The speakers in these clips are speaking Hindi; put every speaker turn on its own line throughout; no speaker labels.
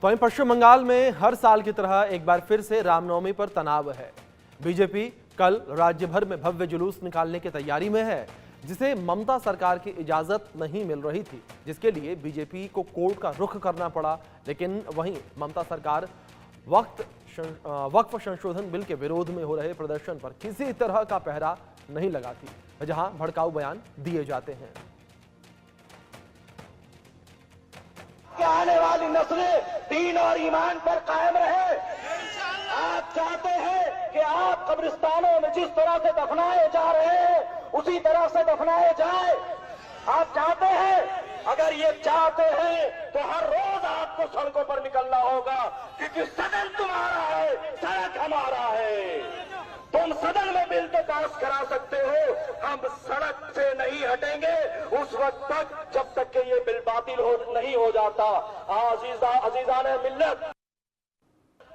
वहीं पश्चिम बंगाल में हर साल की तरह एक बार फिर से रामनवमी पर तनाव है। बीजेपी कल राज्य भर में भव्य जुलूस निकालने की तैयारी में है, जिसे ममता सरकार की इजाजत नहीं मिल रही थी, जिसके लिए बीजेपी को कोर्ट का रुख करना पड़ा। लेकिन वहीं ममता सरकार वक्फ संशोधन बिल के विरोध में हो रहे प्रदर्शन पर किसी तरह का पहरा नहीं लगाती, जहां भड़काऊ बयान दिए जाते हैं।
आने वाली नस्लें दीन और ईमान पर कायम रहे। आप चाहते हैं कि आप कब्रिस्तानों में जिस तरह से दफनाए जा रहे हैं उसी तरह से दफनाए जाए। आप चाहते हैं, अगर ये चाहते हैं तो हर रोज आपको सड़कों पर निकलना होगा, क्योंकि सदन तुम्हारा है, सड़क हमारा है। तुम सदन में बिल तो पास करा सकते हो, हम सड़क से नहीं हटेंगे उस वक्त तक जब तक कि ये बिल बातिल नहीं हो जाता। अजीजाने मिल्लत,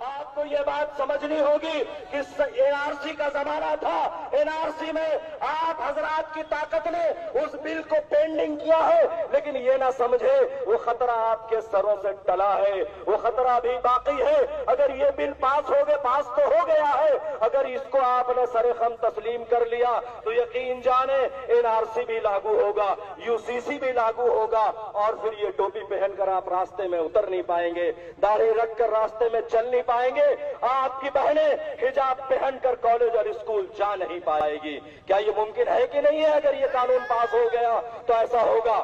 आपको ये बात समझनी होगी कि एनआरसी का जमाना था। एनआरसी में आप हजरात की ताकत ने उस बिल को पेंडिंग किया है, लेकिन ये ना समझे वो खतरा आपके सरों से टला है, वो खतरा भी बाकी है। अगर ये बिल पास तो हो गया है, अगर इसको आपने सरेखम तस्लीम कर लिया तो यकीन जाने एनआरसी भी लागू होगा, यूसीसी भी लागू होगा, और फिर ये टोपी पहनकर आप रास्ते में उतर नहीं पाएंगे, दाढ़ी रखकर रास्ते में चल नहीं पाएंगे, आपकी बहनें हिजाब पहनकर कॉलेज और स्कूल जा नहीं पाएगी। क्या ये मुमकिन है कि नहीं है? अगर ये कानून पास हो गया तो ऐसा होगा।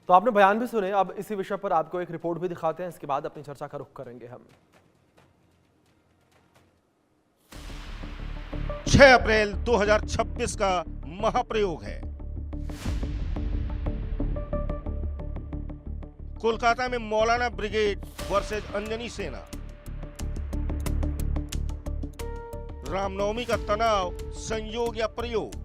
तो आपने बयान भी सुने। अब इसी विषय पर आपको एक रिपोर्ट भी दिखाते हैं, इसके बाद अपनी चर्चा का रुख करेंगे हम।
6 अप्रैल 2026 का महाप्रयोग है। कोलकाता में मौलाना ब्रिगेड वर्सेज अंजनी सेना। रामनवमी का तनाव, संयोग या प्रयोग।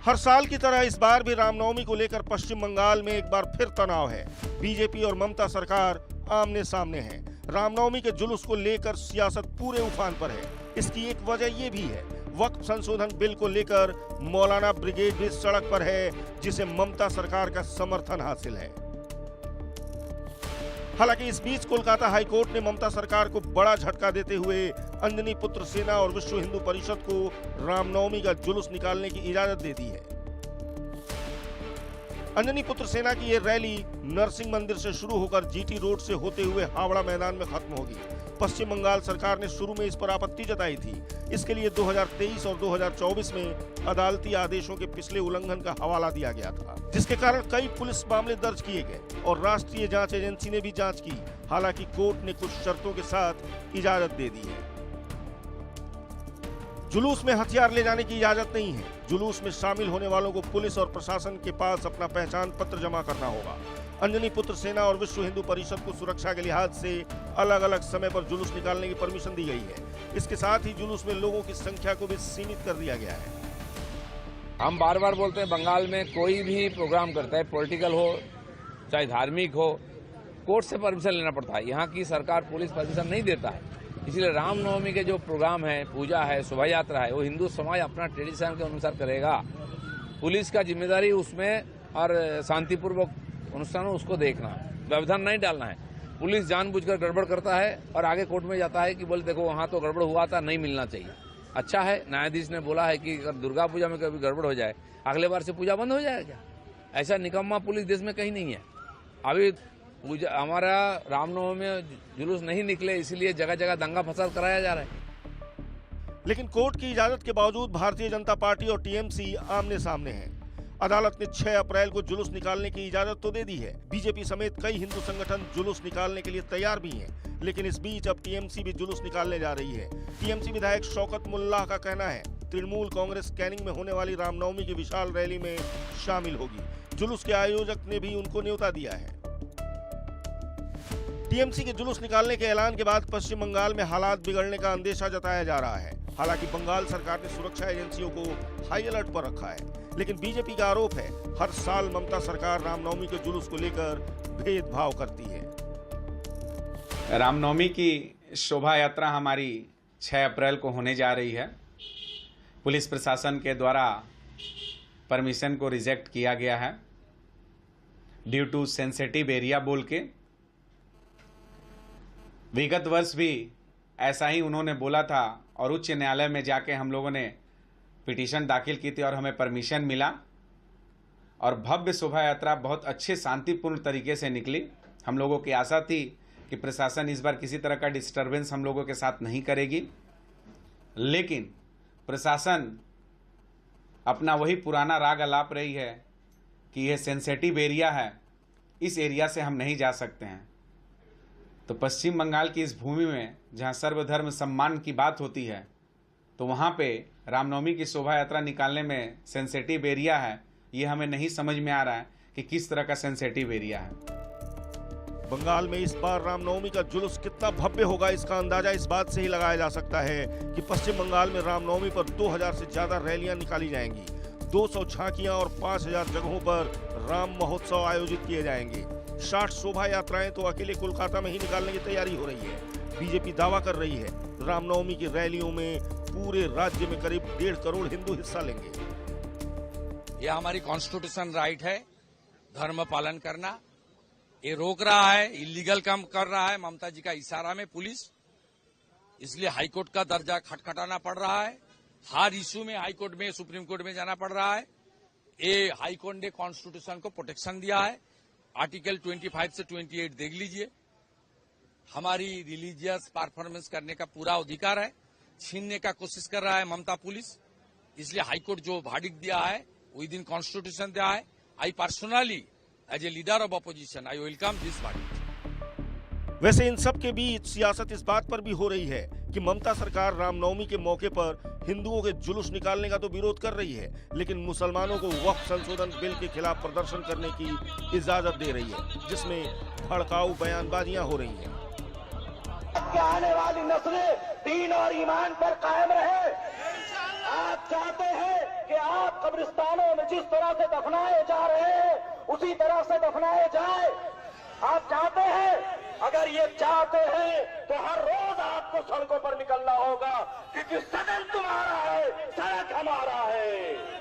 हर साल की तरह इस बार भी रामनवमी को लेकर पश्चिम बंगाल में एक बार फिर तनाव है। बीजेपी और ममता सरकार आमने सामने हैं। रामनवमी के जुलूस को लेकर सियासत पूरे उफान पर है। इसकी एक वजह यह भी है, वक्फ संशोधन बिल को लेकर मौलाना ब्रिगेड भी सड़क पर है, जिसे ममता सरकार का समर्थन हासिल है। हालांकि इस बीच कोलकाता हाईकोर्ट ने ममता सरकार को बड़ा झटका देते हुए अंजनी पुत्र सेना और विश्व हिंदू परिषद को रामनवमी का जुलूस निकालने की इजाजत दे दी है। अंजनी पुत्र सेना की यह रैली नरसिंह मंदिर से शुरू होकर जीटी रोड से होते हुए हावड़ा मैदान में खत्म होगी। पश्चिम बंगाल सरकार ने शुरू में इस पर आपत्ति जताई थी। इसके लिए 2023 और 2024 में अदालती आदेशों के पिछले उल्लंघन का हवाला दिया गया था, जिसके कारण कई पुलिस मामले दर्ज किए गए और राष्ट्रीय जांच एजेंसी ने भी जांच की। हालांकि कोर्ट ने कुछ शर्तों के साथ इजाजत दे दी है। जुलूस में हथियार ले जाने की इजाजत नहीं है। जुलूस में शामिल होने वालों को पुलिस और प्रशासन के पास अपना पहचान पत्र जमा करना होगा। अंजनी पुत्र सेना और विश्व हिंदू परिषद को सुरक्षा के लिहाज से अलग अलग समय पर जुलूस निकालने की परमिशन दी गई है। इसके साथ ही जुलूस में लोगों की संख्या को भी सीमित कर दिया गया है।
हम बार बार बोलते हैं, बंगाल में कोई भी प्रोग्राम करता है, पॉलिटिकल हो चाहे धार्मिक हो, कोर्ट से परमिशन लेना पड़ता है। यहाँ की सरकार पुलिस परमिशन नहीं देता है। इसलिए रामनवमी के जो प्रोग्राम है, पूजा है, शोभा यात्रा है, वो हिंदू समाज अपना ट्रेडिशन के अनुसार करेगा। पुलिस का जिम्मेदारी उसमें और शांतिपूर्वक अनुष्ठान उसको देखना, व्यवधान नहीं डालना है। पुलिस जानबूझकर गड़बड़ करता है और आगे कोर्ट में जाता है कि बोले देखो वहां तो गड़बड़ हुआ था, नहीं मिलना चाहिए। अच्छा है, न्यायाधीश ने बोला है कि अगर दुर्गा पूजा में कभी गड़बड़ हो जाए, अगले बार से पूजा बंद हो जाएगा क्या? ऐसा निकम्मा पुलिस देश में कहीं नहीं है। अभी पूजा हमारा रामनवमी में जुलूस नहीं निकले, इसलिए जगह जगह दंगा फसाद कराया जा रहा है।
लेकिन कोर्ट की इजाजत के बावजूद भारतीय जनता पार्टी और टीएमसी आमने सामने हैं। अदालत ने 6 अप्रैल को जुलूस निकालने की इजाजत तो दे दी है। बीजेपी समेत कई हिंदू संगठन जुलूस निकालने के लिए तैयार भी हैं। लेकिन इस बीच अब टीएमसी भी जुलूस निकालने जा रही है। टीएमसी विधायक शौकत मुल्लाह का कहना है, तृणमूल कांग्रेस कैनिंग में होने वाली रामनवमी की विशाल रैली में शामिल होगी। जुलूस के आयोजक ने भी उनको न्योता दिया है। टीएमसी के जुलूस निकालने के ऐलान के बाद पश्चिम बंगाल में हालात बिगड़ने का अंदेशा जताया जा रहा है। हालांकि बंगाल सरकार ने सुरक्षा एजेंसियों को हाई अलर्ट पर रखा है। लेकिन बीजेपी का आरोप है, हर साल ममता सरकार रामनवमी के जुलूस को लेकर भेदभाव करती है।
रामनवमी की शोभा यात्रा हमारी 6 अप्रैल को होने जा रही है। पुलिस प्रशासन के द्वारा परमिशन को रिजेक्ट किया गया है ड्यू टू सेंसिटिव एरिया बोल के। विगत वर्ष भी ऐसा ही उन्होंने बोला था और उच्च न्यायालय में जाके हम लोगों ने पिटीशन दाखिल की थी और हमें परमिशन मिला और भव्य शोभा यात्रा बहुत अच्छे शांतिपूर्ण तरीके से निकली। हम लोगों की आशा थी कि प्रशासन इस बार किसी तरह का डिस्टरबेंस हम लोगों के साथ नहीं करेगी, लेकिन प्रशासन अपना वही पुराना राग अलाप रही है कि यह सेंसिटिव एरिया है, इस एरिया से हम नहीं जा सकते हैं। तो पश्चिम बंगाल की इस भूमि में जहां सर्वधर्म सम्मान की बात होती है, तो वहां पे रामनवमी की शोभा यात्रा निकालने में सेंसिटिव एरिया है, ये हमें नहीं समझ में आ रहा है कि किस तरह का सेंसिटिव एरिया है।
बंगाल में इस बार रामनवमी का जुलूस कितना भव्य होगा, इसका अंदाजा इस बात से ही लगाया जा सकता है कि पश्चिम बंगाल में रामनवमी पर 2000 से ज्यादा रैलियां निकाली जाएंगी, 200 झांकियां और 5000 जगहों पर राम महोत्सव आयोजित किए जाएंगे। 60 शोभा यात्राएं तो अकेले कोलकाता में ही निकालने की तैयारी हो रही है। बीजेपी दावा कर रही है रामनवमी की रैलियों में पूरे राज्य में करीब 1.5 करोड़ हिंदू हिस्सा लेंगे।
यह हमारी कॉन्स्टिट्यूशन राइट है, धर्म पालन करना। ये रोक रहा है, इलीगल काम कर रहा है ममता जी का इशारा में पुलिस, इसलिए हाईकोर्ट का दर्जा खटखटाना पड़ रहा है। हर इश्यू में हाईकोर्ट में, सुप्रीम कोर्ट में जाना पड़ रहा है। ये हाईकोर्ट ने कॉन्स्टिट्यूशन को प्रोटेक्शन दिया है, आर्टिकल 25 से 28 देख लीजिए। हमारी रिलीजियस परफॉर्मेंस करने का पूरा अधिकार है, छीनने का कोशिश कर रहा है ममता पुलिस, इसलिए हाईकोर्ट जो वर्डिक्ट दिया है विद इन कॉन्स्टिट्यूशन दिया है। I personally as a leader of opposition I welcome this verdict.
वैसे इन सब के बीच सियासत इस बात पर भी हो रही है कि ममता सरकार रामनवमी के मौके पर हिंदुओं के जुलूस निकालने का तो विरोध कर रही है, लेकिन मुसलमानों को वक्फ संशोधन बिल के खिलाफ प्रदर्शन करने की इजाजत दे रही है, जिसमें भड़काऊ बयानबाजियां हो रही हैं।
आने वाली नस्लें दीन और ईमान पर कायम रहे। आप चाहते हैं कि आप कब्रिस्तानों में जिस तरह से दफनाए जा रहे हैं उसी तरह से दफनाए जाए। आप चाहते हैं, अगर ये चाहते हैं तो हर रोज आपको सड़कों पर निकलना होगा, क्योंकि सदन तुम्हारा है, सड़क हमारा है।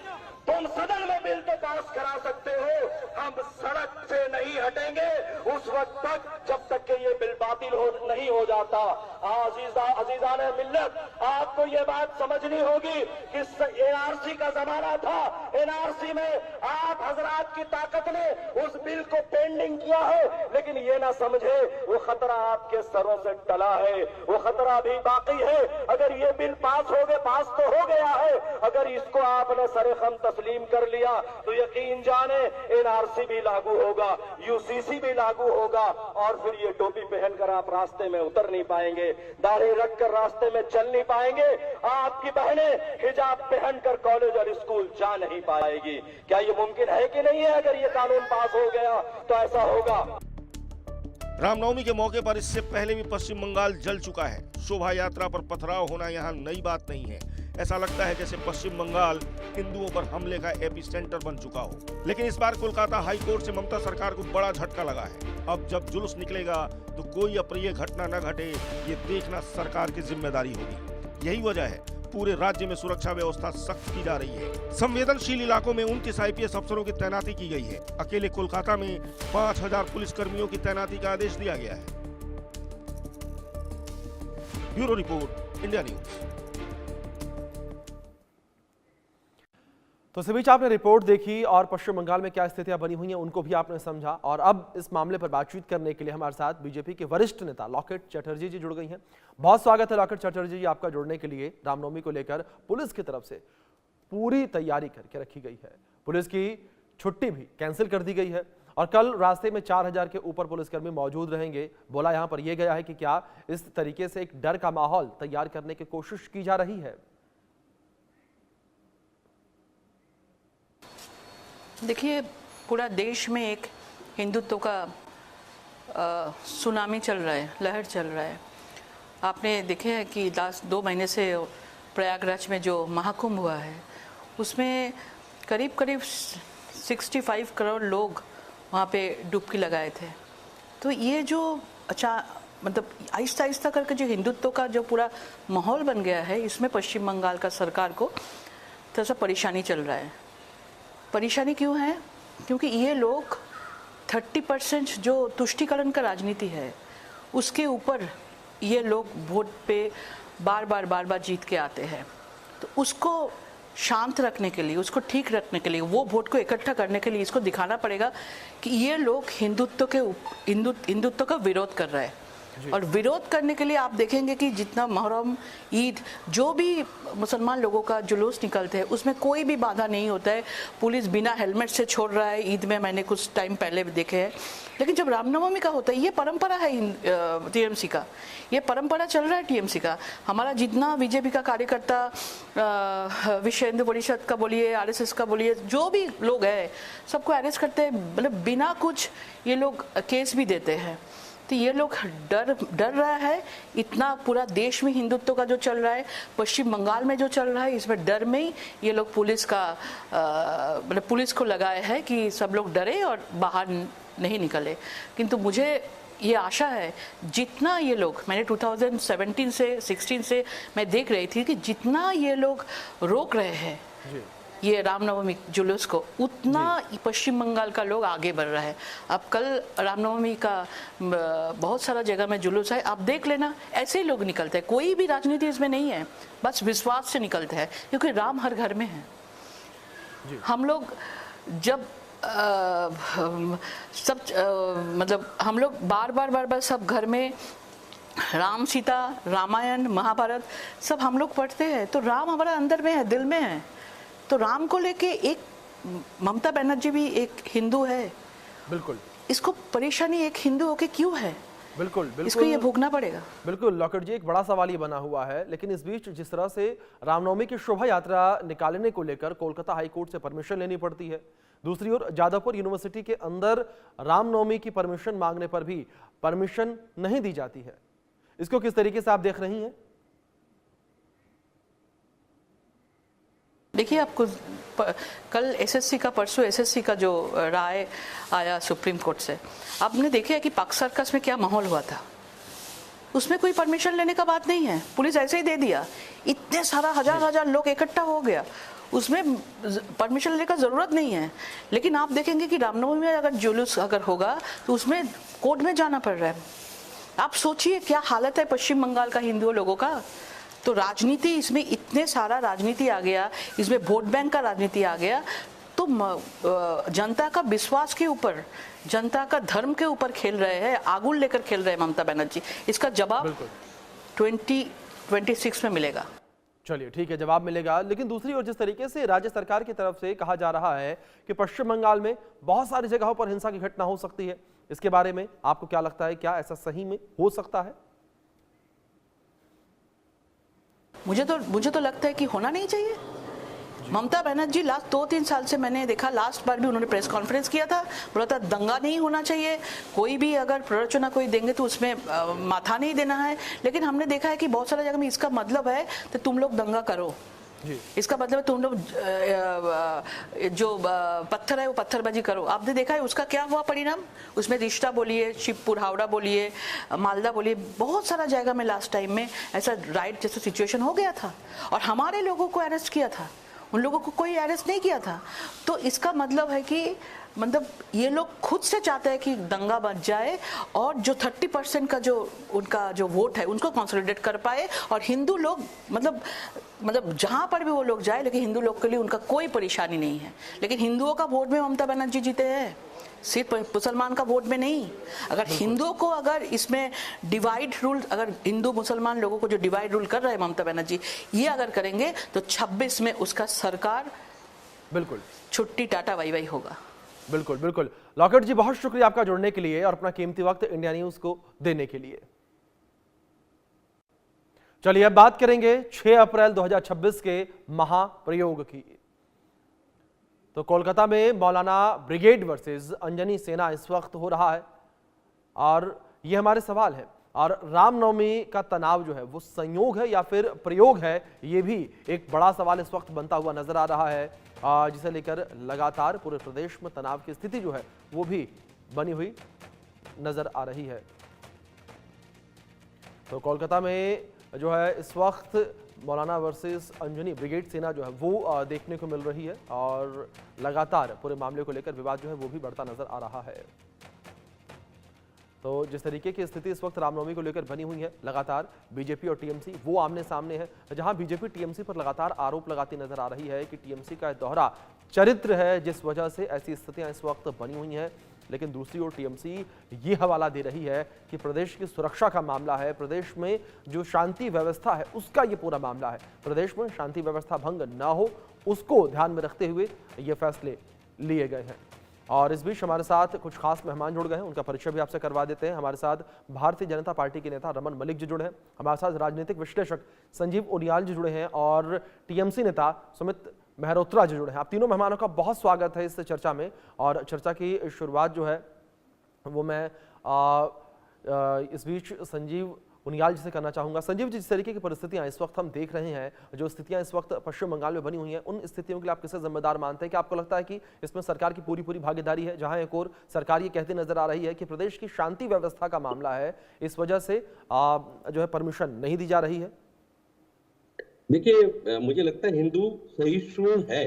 तुम सदन में बिल तो पास करा सकते हो, हम सड़क से नहीं हटेंगे उस वक्त तक जब तक कि ये बिल बातिल नहीं हो जाता। अजीजाने मिल्लत, आपको ये बात समझनी होगी कि एनआरसी का जमाना था। एनआरसी में आप हजरात की ताकत ने उस बिल को पेंडिंग किया है, लेकिन ये ना समझे वो खतरा आपके सरों से टला है, वो खतरा अभी बाकी है। अगर ये बिल पास तो हो गया है, अगर इसको आपने सरेखम तस्लीम कर लिया तो यकीन जाने एनआरसी भी लागू होगा, यूसीसी भी लागू होगा, और फिर ये टोपी पहनकर आप रास्ते में उतर नहीं पाएंगे, दाढ़ी रखकर रास्ते में चल नहीं पाएंगे, आपकी बहनें हिजाब पहनकर कॉलेज और स्कूल जा नहीं पाएगी। क्या ये मुमकिन है कि नहीं है? अगर ये कानून पास हो गया तो ऐसा होगा।
रामनवमी के मौके पर इससे पहले भी पश्चिम बंगाल जल चुका है। शोभा यात्रा पर पथराव होना यहाँ नई बात नहीं है। ऐसा लगता है जैसे पश्चिम बंगाल हिंदुओं पर हमले का एपिसेंटर बन चुका हो। लेकिन इस बार कोलकाता हाई कोर्ट से ममता सरकार को बड़ा झटका लगा है। अब जब जुलूस निकलेगा तो कोई अप्रिय घटना न घटे, ये देखना सरकार की जिम्मेदारी होगी। यही वजह है पूरे राज्य में सुरक्षा व्यवस्था सख्त की जा रही है। संवेदनशील इलाकों में 29 IPS अफसरों की तैनाती की गई है। अकेले कोलकाता में 5000 पुलिस कर्मियों की तैनाती का आदेश दिया गया है। Bureau report, India news.
तो इस बीच आपने रिपोर्ट देखी और पश्चिम बंगाल में क्या स्थितियां बनी हुई हैं उनको भी आपने समझा, और अब इस मामले पर बातचीत करने के लिए हमारे साथ बीजेपी के वरिष्ठ नेता लॉकेट चटर्जी जी जुड़ गई हैं। बहुत स्वागत है लॉकेट चटर्जी जी आपका जुड़ने के लिए। रामनवमी को लेकर पुलिस की तरफ से पूरी तैयारी करके रखी गई है, पुलिस की छुट्टी भी कैंसिल कर दी गई है और कल रास्ते में 4000 के ऊपर पुलिसकर्मी मौजूद रहेंगे। बोला यहां पर यह गया है कि क्या इस तरीके से एक डर का माहौल तैयार करने की कोशिश की जा रही है?
देखिए, पूरा देश में एक हिंदुत्व का सुनामी चल रहा है, लहर चल रहा है। आपने देखे है कि लास्ट 2 महीने से प्रयागराज में जो महाकुंभ हुआ है उसमें करीब 65 करोड़ लोग वहाँ पे डुबकी लगाए थे। तो ये जो मतलब आहिस्ता आहिस्ता करके जो हिंदुत्व का जो पूरा माहौल बन गया है, इसमें पश्चिम बंगाल का सरकार को थोड़ा सा परेशानी चल रहा है। परेशानी क्यों है? क्योंकि ये लोग 30% जो तुष्टीकरण का राजनीति है उसके ऊपर ये लोग वोट पे बार बार जीत के आते हैं। तो उसको शांत रखने के लिए, उसको ठीक रखने के लिए, वो वोट को इकट्ठा करने के लिए इसको दिखाना पड़ेगा कि ये लोग हिंदुत्व का विरोध कर रहे हैं। और विरोध करने के लिए आप देखेंगे कि जितना मुहर्रम, ईद, जो भी मुसलमान लोगों का जुलूस निकलते हैं उसमें कोई भी बाधा नहीं होता है। पुलिस बिना हेलमेट से छोड़ रहा है ईद में, मैंने कुछ टाइम पहले भी देखे हैं। लेकिन जब रामनवमी का होता है, ये परंपरा है टीएमसी का, ये परंपरा चल रहा है टीएमसी का। हमारा जितना बीजेपी का कार्यकर्ता, विश्व हिंदू परिषद का बोलिए, आरएसएस का बोलिए, जो भी लोग हैं सबको अरेस्ट करते हैं, मतलब बिना कुछ ये लोग केस भी देते हैं। तो ये लोग डर रहा है इतना। पूरा देश में हिंदुत्व का जो चल रहा है, पश्चिम बंगाल में जो चल रहा है, इसमें डर में ही ये लोग पुलिस का मतलब पुलिस को लगाए है कि सब लोग डरे और बाहर नहीं निकले। किंतु मुझे ये आशा है जितना ये लोग, मैंने 2017 से 16 से मैं देख रही थी कि जितना ये लोग रोक रहे हैं ये रामनवमी जुलूस को, उतना पश्चिम बंगाल का लोग आगे बढ़ रहा है। अब कल रामनवमी का बहुत सारा जगह में जुलूस है, आप देख लेना, ऐसे ही लोग निकलते हैं। कोई भी राजनीति इसमें नहीं है, बस विश्वास से निकलते हैं, क्योंकि राम हर घर में है। हम लोग जब मतलब हम लोग बार सब घर में राम सीता, रामायण, महाभारत सब हम लोग पढ़ते हैं, तो राम हमारा अंदर में है, दिल में है। तो राम को लेके एक ममता बनर्जी भी एक हिंदू है,
बिल्कुल।
इसको परेशानी एक हिंदू होके क्यों है?
बिल्कुल
इसको ये भोगना पड़ेगा।
बिल्कुल लॉकेट जी, एक बड़ा सवाल ये बना हुआ है। लेकिन इस बीच जिस तरह से रामनवमी की शोभा यात्रा निकालने को लेकर कोलकाता हाईकोर्ट से परमिशन लेनी पड़ती है, दूसरी ओर जादवपुर यूनिवर्सिटी के अंदर रामनवमी की परमिशन मांगने पर भी परमिशन नहीं दी जाती है। इसको किस तरीके से आप देख रही हैं?
देखिए, आपको कल एसएससी का, परसों एसएससी का जो राय आया सुप्रीम कोर्ट से, आपने देखा कि पाक सर्कस में क्या माहौल हुआ था। उसमें कोई परमिशन लेने का बात नहीं है, पुलिस ऐसे ही दे दिया। इतने सारा हजार लोग इकट्ठा हो गया, उसमें परमिशन लेने का जरूरत नहीं है। लेकिन आप देखेंगे कि रामनवमी में अगर जुलूस अगर होगा तो उसमें कोर्ट में जाना पड़ रहा है। आप सोचिए क्या हालत है पश्चिम बंगाल का हिंदुओं लोगों का। तो राजनीति, इसमें इतने सारा राजनीति आ गया, इसमें वोट बैंक का राजनीति आ गया, तो जनता का विश्वास के ऊपर, जनता का धर्म के ऊपर खेल रहे हैं, आगुल लेकर खेल रहे हैं ममता बनर्जी। इसका जवाब 2026 में मिलेगा।
चलिए ठीक है, जवाब मिलेगा। लेकिन दूसरी ओर जिस तरीके से राज्य सरकार की तरफ से कहा जा रहा है कि पश्चिम बंगाल में बहुत सारी जगहों पर हिंसा की घटना हो सकती है, इसके बारे में आपको क्या लगता है? क्या ऐसा सही में हो सकता है?
मुझे तो लगता है कि होना नहीं चाहिए। ममता बनर्जी लास्ट 2-3 साल से मैंने देखा, लास्ट बार भी उन्होंने प्रेस कॉन्फ्रेंस किया था, बोला था दंगा नहीं होना चाहिए, कोई भी अगर प्ररोचना कोई देंगे तो उसमें माथा नहीं देना है। लेकिन हमने देखा है कि बहुत सारी जगह में इसका मतलब है तो तुम लोग दंगा करो, इसका मतलब है तुम लोग जो पत्थर है वो पत्थरबाजी करो। आपने देखा है उसका क्या हुआ परिणाम। उसमें रिश्ता बोलिए, शिवपुर, हावड़ा बोलिए, मालदा बोलिए, बहुत सारा जगह में लास्ट टाइम में ऐसा राइट जैसा सिचुएशन हो गया था और हमारे लोगों को अरेस्ट किया था, उन लोगों को कोई अरेस्ट नहीं किया था। तो इसका मतलब है कि ये लोग खुद से चाहते हैं कि दंगा बच जाए और जो 30% का जो उनका जो वोट है उनको कंसोलिडेट कर पाए और हिंदू लोग मतलब जहां पर भी वो लोग जाए, लेकिन हिंदू लोग के लिए उनका कोई परेशानी नहीं है। लेकिन हिंदुओं का वोट में ममता बनर्जी जीते हैं, सिर्फ मुसलमान का वोट में नहीं। अगर हिंदुओं को अगर इसमें डिवाइड रूल, अगर हिंदू मुसलमान लोगों को जो डिवाइड रूल कर रहे हैं ममता बनर्जी, ये अगर करेंगे तो 26 में उसका सरकार
बिल्कुल
छुट्टी, टाटा बाई बाई होगा।
बिल्कुल बिल्कुल। लॉकेट जी, बहुत शुक्रिया आपका जुड़ने के लिए और अपना कीमती वक्त इंडिया न्यूज को देने के लिए। चलिए अब बात करेंगे 6 अप्रैल 2026 के महाप्रयोग की। तो कोलकाता में मौलाना ब्रिगेड वर्सेस अंजनी सेना इस वक्त हो रहा है और ये हमारे सवाल है। और रामनवमी का तनाव जो है वो संयोग है या फिर प्रयोग है, ये भी एक बड़ा सवाल इस वक्त बनता हुआ नजर आ रहा है, जिसे लेकर लगातार पूरे प्रदेश में तनाव की स्थिति जो है वो भी बनी हुई नजर आ रही है। तो कोलकाता में जो है इस वक्त मौलाना वर्सेस अंजनी ब्रिगेड सेना जो है वो देखने को मिल रही है और लगातार पूरे मामले को लेकर विवाद जो है वो भी बढ़ता नजर आ रहा है। तो जिस तरीके की स्थिति इस वक्त रामनवमी को लेकर बनी हुई है, लगातार बीजेपी और टीएमसी वो आमने सामने है, जहां बीजेपी टीएमसी पर लगातार आरोप लगाती नजर आ रही है कि टीएमसी का दोहरा चरित्र है जिस वजह से ऐसी स्थितियां इस वक्त बनी हुई हैं। लेकिन दूसरी ओर टीएमसी ये हवाला दे रही है कि प्रदेश की सुरक्षा का मामला है, प्रदेश में जो शांति व्यवस्था है उसका ये पूरा मामला है, प्रदेश में शांति व्यवस्था भंग ना हो उसको ध्यान में रखते हुए ये फैसले लिए गए हैं। और इस बीच हमारे साथ कुछ खास मेहमान जुड़ गए हैं, उनका परिचय भी आपसे करवा देते हैं। हमारे साथ भारतीय जनता पार्टी के नेता रमन मलिक जी जुड़े हैं, हमारे साथ राजनीतिक विश्लेषक संजीव उनियाल जी जुड़े हैं और टीएमसी नेता सुमित मेहरोत्रा जी जुड़े हैं। आप तीनों मेहमानों का बहुत स्वागत है इस चर्चा में। और चर्चा की शुरुआत जो है वो मैं इस बीच संजीव उनियाल जी से करना चाहूंगा। संजीव जी, जिस तरीके की परिस्थितियां इस वक्त हम देख रहे हैं, जो स्थितियां इस वक्त पश्चिम बंगाल में बनी हुई हैं, उन स्थितियों के लिए आप किसे जिम्मेदार मानते हैं? कि आपको लगता है कि इसमें सरकार की पूरी भागीदारी है? जहां एक और सरकार ये कहती नजर आ रही है कि प्रदेश की शांति व्यवस्था का मामला है, इस वजह से जो है परमिशन नहीं दी जा रही है।
देखिए, मुझे लगता है हिंदू सहिष्णु है,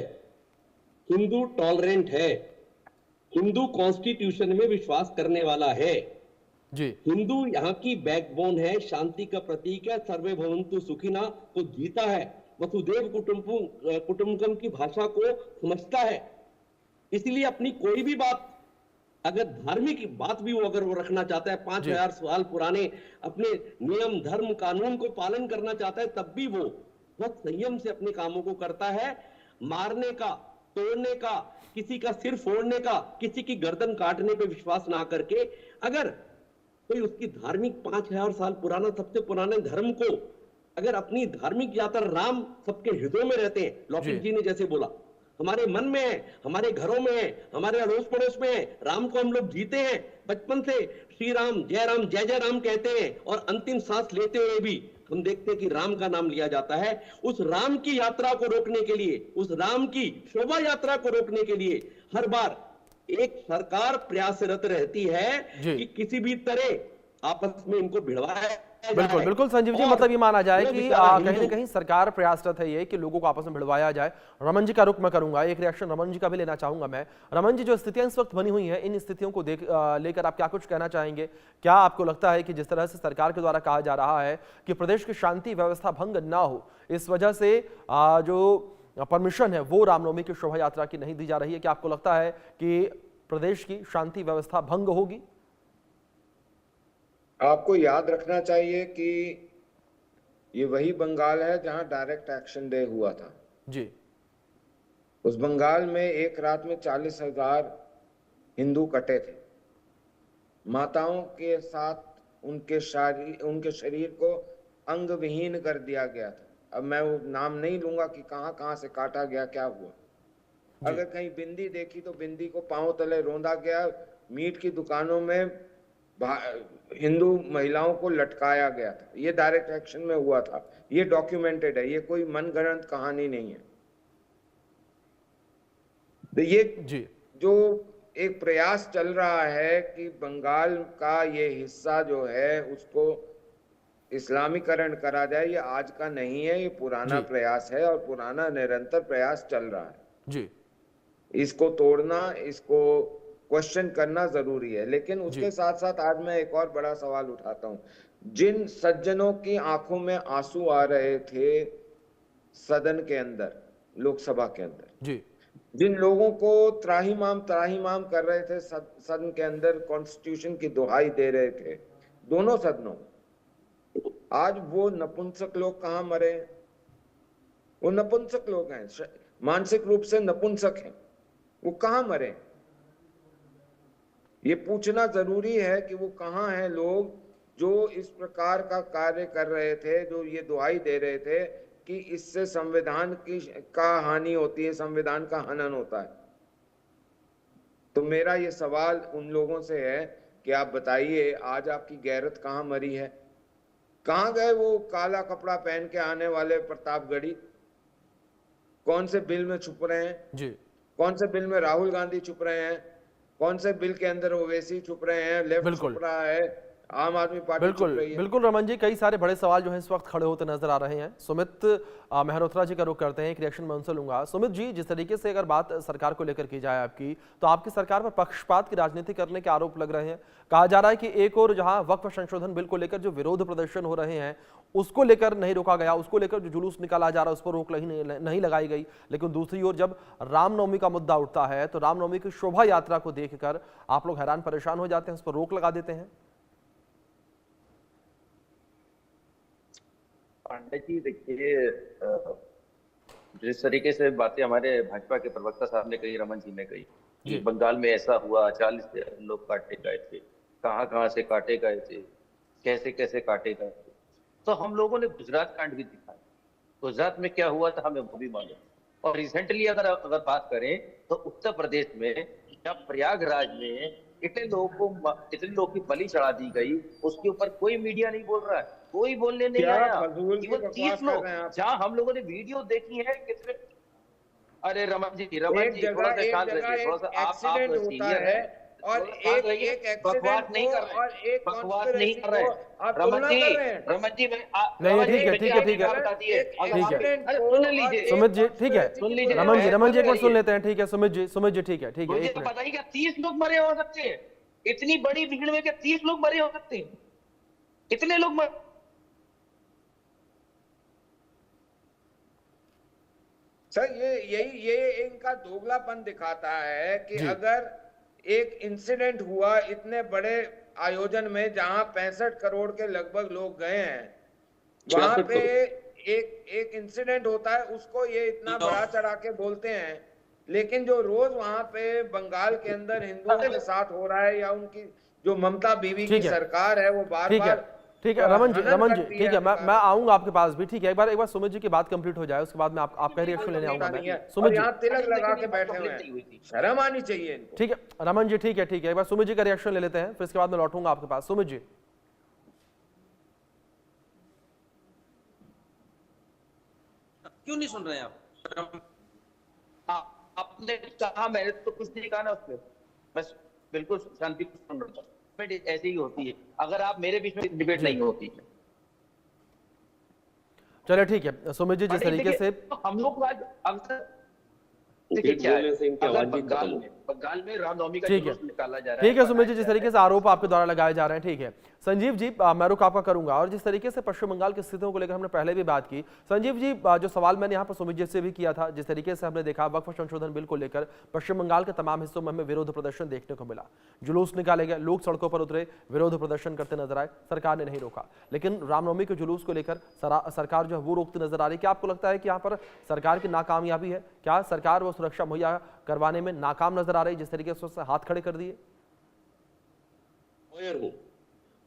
हिंदू टॉलरेंट है, हिंदू कॉन्स्टिट्यूशन में विश्वास करने वाला है
जी।
हिंदू यहाँ की बैकबोन है, शांति का प्रतीक है, सर्वे भवन्तु सुखिना को जीता है, वसुदेव कुटुंबकम की भाषा को समझता है। इसलिए अपनी कोई भी बात, अगर धार्मिक बात भी वो अगर वो रखना चाहता है, 5000 साल पुराने अपने नियम धर्म कानून को पालन करना चाहता है, तब भी वो बहुत संयम से अपने कामों को करता है। मारने का, तोड़ने का, किसी का सिर फोड़ने का, किसी की गर्दन काटने पे विश्वास ना करके, अगर कोई उसकी धार्मिक 5000 साल पुराना सबसे पुराने धर्म को, अगर अपनी धार्मिक यात्रा, राम सबके हृदय में रहते हैं, लौकिक जी ने जैसे बोला, हमारे मन में है, हमारे घरों में है, हमारे अड़ोस पड़ोस में है, राम को हम लोग जीते हैं, बचपन से श्री राम जय जय राम कहते हैं और अंतिम सांस लेते हुए भी हम देखते हैं कि राम का नाम लिया जाता है। उस राम की यात्रा को रोकने के लिए, उस राम की शोभा यात्रा को रोकने के लिए हर बार एक सरकार प्रयासरत रहती है कि किसी भी तरह आपस में इनको भिड़वाया।
बिल्कुल संजीव जी, मतलब ये माना जाए कि कहीं ना कहीं सरकार प्रयासरत है ये कि लोगों को आपस में भिड़वाया जाए। रमन जी का रुख मैं करूंगा, एक रिएक्शन रमन जी का भी लेना चाहूंगा मैं। रमन जी, जो स्थितियां इस वक्त बनी हुई हैं, इन स्थितियों को लेकर आप क्या कुछ कहना चाहेंगे? क्या आपको लगता है कि जिस तरह से सरकार के द्वारा कहा जा रहा है कि प्रदेश की शांति व्यवस्था भंग ना हो, इस वजह से जो परमिशन है वो रामनवमी की शोभा यात्रा की नहीं दी जा रही है, क्या आपको लगता है कि प्रदेश की शांति व्यवस्था भंग होगी?
आपको याद रखना चाहिए कि ये वही बंगाल है जहां डायरेक्ट एक्शन डे हुआ था
जी।
उस बंगाल में एक रात में 40,000 हिंदू कटे थे। माताओं के साथ उनके शरीर को अंग विहीन कर दिया गया था। अब मैं वो नाम नहीं लूंगा कि कहां कहां से काटा गया, क्या हुआ। अगर कहीं बिंदी देखी तो बिंदी को पांव तले रौंदा गया। मीट की दुकानों में हिंदू महिलाओं को लटकाया गया था। ये डायरेक्ट एक्शन में हुआ था, ये डॉक्यूमेंटेड है, ये कोई मनगढ़ंत कहानी नहीं है। तो ये जो एक प्रयास चल रहा है कि बंगाल का ये हिस्सा जो है उसको इस्लामीकरण करा जाए, ये आज का नहीं है, ये पुराना प्रयास है और पुराना निरंतर प्रयास चल रहा है जी। इसको तोड़ना, इसको क्वेश्चन करना जरूरी है। लेकिन उसके साथ साथ आज मैं एक और बड़ा सवाल उठाता हूं। जिन सज्जनों की आंखों में आंसू आ रहे थे सदन के अंदर, लोकसभा के अंदर जी, जिन लोगों को त्राहिमाम कर रहे थे सदन के अंदर, कॉन्स्टिट्यूशन की दुहाई दे रहे थे दोनों सदनों, आज वो नपुंसक लोग कहां मरे? वो नपुंसक लोग हैं, मानसिक रूप से नपुंसक हैं, वो कहां मरे? ये पूछना जरूरी है कि वो कहां हैं लोग जो इस प्रकार का कार्य कर रहे थे, जो ये दुहाई दे रहे थे कि इससे संविधान का हानि होती है, संविधान का हनन होता है। तो मेरा ये सवाल उन लोगों से है कि आप बताइए, आज आपकी गैरत कहां मरी है? कहां गए वो काला कपड़ा पहन के आने वाले प्रतापगढ़ी? कौन से बिल में छुप रहे हैं जी? कौन से बिल में राहुल गांधी छुप रहे हैं? कौन से बिल के अंदर ओवैसी छुप रहे हैं, लेफ्ट छुप रहा है, आम आदमी पार्टी चुप
बिल्कुल
रही है।
बिल्कुल रमन जी, कई सारे बड़े सवाल जो है इस वक्त खड़े होते नजर आ रहे हैं। सुमित मेहरोत्रा जी का रुख करते हैं, एक रिएक्शन मैं उनसे लूंगा। सुमित जी, जिस तरीके से अगर बात सरकार को लेकर की जाए आपकी, तो आपकी सरकार पर पक्षपात की राजनीति करने के आरोप लग रहे हैं। कहा जा रहा है कि एक और जहां वक्फ संशोधन बिल को लेकर जो विरोध प्रदर्शन हो रहे हैं उसको लेकर नहीं रोका गया, उसको लेकर जो जुलूस निकाला जा रहा है उस पर रोक नहीं लगाई गई, लेकिन दूसरी ओर जब रामनवमी का मुद्दा उठता है तो रामनवमी की शोभा यात्रा को देखकर आप लोग हैरान परेशान हो जाते हैं, उस पर रोक लगा देते हैं।
पांडे जी देखिए, जिस तरीके से बातें हमारे भाजपा के प्रवक्ता साहब ने कही, रमन जी ने कही कि बंगाल में ऐसा हुआ, 40 लोग काटे गए थे, कहां से काटे गए थे, कैसे कैसे काटे गए थे, तो हम लोगों ने गुजरात कांड भी दिखाया। गुजरात में क्या हुआ था हमें वो भी मालूम। और रिसेंटली अगर बात करें तो उत्तर प्रदेश में या प्रयागराज में इतने लोगों की बलि चढ़ा दी गई, उसके ऊपर कोई मीडिया नहीं बोल रहा है, कोई बोलने नहीं आया। केवल 30 लोग, जहां हम लोगों ने वीडियो देखी है कितने। अरे रमन जी थोड़ा सा शांत रहिए, थोड़ा सा आप होता है और एक बकवास नहीं कर रहे, बकवास नहीं कर रहे रमन जी
नहीं, ठीक है
सुन लीजिए
सुमित जी, ठीक है रमन जी एक बार सुन लेते हैं। ठीक है सुमित जी, ठीक है
मुझे तो पता नहीं क्या 30 लोग मरे हो सकते हैं, इतनी बड़ी भीड़ में क्या 30 लोग मरे हो सकते हैं, इतने लोग मरे।
सर ये इनका दोगलापन दिखाता है कि अगर एक इंसिडेंट हुआ इतने बड़े आयोजन में जहां 65 करोड़ के लगभग लोग गए हैं, वहां पे एक इंसिडेंट होता है, उसको ये इतना बड़ा चढ़ा के बोलते हैं, लेकिन जो रोज वहां पे बंगाल के अंदर हिंदुओं के साथ हो रहा है या उनकी जो ममता बीवी की सरकार है वो बार-बार।
ठीक है रमन जी ठीक है, मैं आऊंगा आपके पास भी। ठीक है, एक बार सुमित जी की बात कंप्लीट हो जाए, उसके बाद मैं आपका रिएक्शन लेने आऊंगा मैं। सुमित जी
तिलक लगा के बैठे हुए हैं, शर्म आनी चाहिए इनको।
ठीक है रमन जी, ठीक है एक बार सुमित जी का रिएक्शन ले लेते हैं, फिर इसके बाद मैं लौटूंगा आपके पास। सुमित जी
क्यों नहीं सुन रहे हैं आप? आपने कहा, मैंने तो कुछ नहीं कहा ना उसमें, बस बिल्कुल शांति से सुन रहा था। ऐसे ही होती है अगर आप मेरे बीच में डिबेट नहीं होती है।
चलिए ठीक है सुमित जी, जिस तरीके से
हम लोग अक्सर देखिए क्या है, अगर बंगाल में रामनवमी का जुलूस निकाला जा रहा है।
ठीक है सुमित जी, जिस तरीके से आरोप आपके द्वारा लगाए जा रहे हैं, ठीक है। संजीव जी मैं रुख आपका करूंगा, और जिस तरीके से पश्चिम बंगाल की स्थितियों को लेकर हमने पहले भी बात की, संजीव जी जो सवाल मैंने यहाँ पर सुमित जी से भी किया था, जिस तरीके से हमने देखा वक्फ संशोधन बिल को लेकर पश्चिम बंगाल के तमाम हिस्सों में हमें विरोध प्रदर्शन देखने को मिला, जुलूस निकाले गए, लोग सड़कों पर उतरे, विरोध प्रदर्शन करते नजर आए, सरकार ने नहीं रोका। लेकिन रामनवमी के जुलूस को लेकर सरकार जो है वो रोकती नजर आ रही है। क्या आपको लगता है कि यहाँ पर सरकार की नाकामयाबी है? क्या सरकार वो सुरक्षा मुहैया करवाने में नाकाम नजर आ रही, जिस तरीके से उससे हाथ खड़े कर दिए?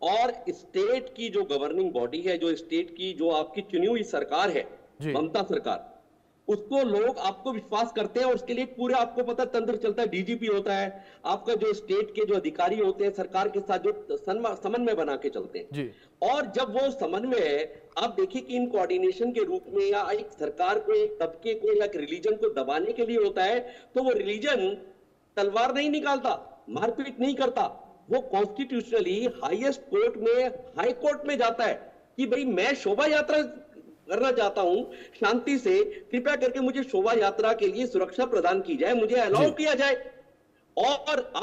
और स्टेट की जो गवर्निंग बॉडी है, जो स्टेट की जो आपकी चुनी हुई सरकार है, ममता सरकार, उसको लोग आपको विश्वास करते हैं और उसके लिए पूरा आपको पता तंत्र चलता है। डीजीपी होता है, आपका जो स्टेट के जो अधिकारी होते हैं सरकार के साथ जो समन्वय बना के चलते हैं जी। और जब वो समन्वय आप देखिए कि इन कोऑर्डिनेशन के रूप में या एक सरकार को, एक तबके को या एक रिलीजन को दबाने के लिए होता है, तो वो रिलीजन तलवार नहीं निकालता, मारपीट नहीं करता, वो कॉन्स्टिट्यूशनली हाईएस्ट कोर्ट में, हाई कोर्ट में जाता है कि भाई मैं शोभा यात्रा करना चाहता हूं शांति से, कृपया करके मुझे शोभा यात्रा के लिए सुरक्षा प्रदान की जाए, मुझे अलाउ किया जाए। और